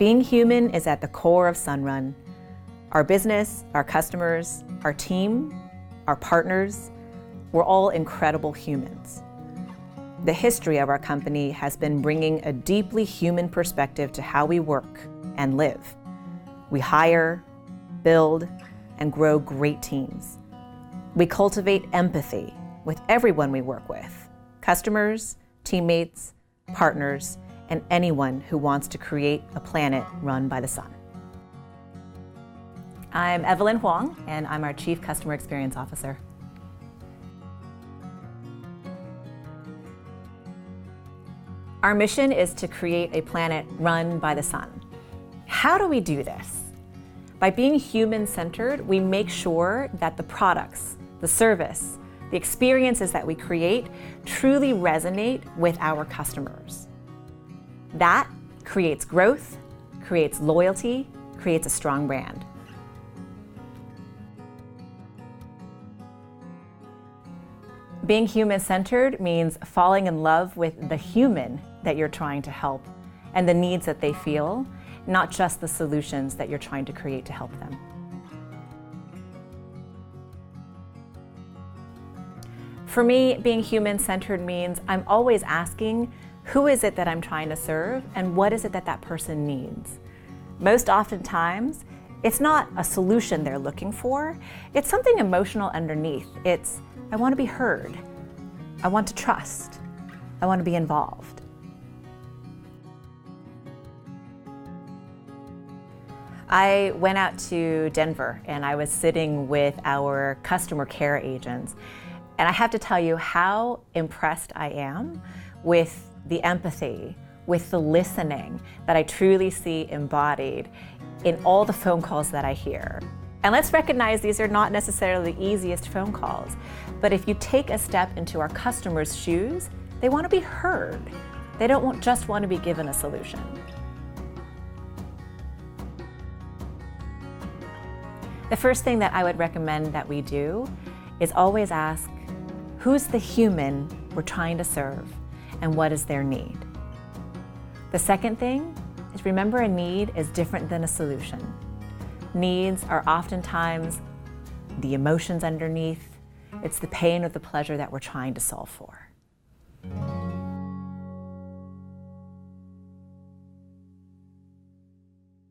Being human is at the core of Sunrun. Our business, our customers, our team, our partners, we're all incredible humans. The history of our company has been bringing a deeply human perspective to how we work and live. We hire, build, and grow great teams. We cultivate empathy with everyone we work with, customers, teammates, partners, and anyone who wants to create a planet run by the sun. I'm Evelyn Huang, and I'm our Chief Customer Experience Officer. Our mission is to create a planet run by the sun. How do we do this? By being human-centered, we make sure that the products, the service, the experiences that we create truly resonate with our customers. That creates growth, creates loyalty, creates a strong brand. Being human-centered means falling in love with the human that you're trying to help and the needs that they feel, not just the solutions that you're trying to create to help them. For me, being human-centered means I'm always asking, who is it that I'm trying to serve and what is it that that person needs? Most oftentimes, it's not a solution they're looking for, it's something emotional underneath. It's, I want to be heard, I want to trust, I want to be involved. I went out to Denver and I was sitting with our customer care agents, and I have to tell you how impressed I am with the empathy, with the listening that I truly see embodied in all the phone calls that I hear. And let's recognize these are not necessarily the easiest phone calls, but if you take a step into our customers' shoes, they want to be heard. They don't just want to be given a solution. The first thing that I would recommend that we do is always ask, who's the human we're trying to serve and what is their need? The second thing is remember a need is different than a solution. Needs are oftentimes the emotions underneath. It's the pain or the pleasure that we're trying to solve for.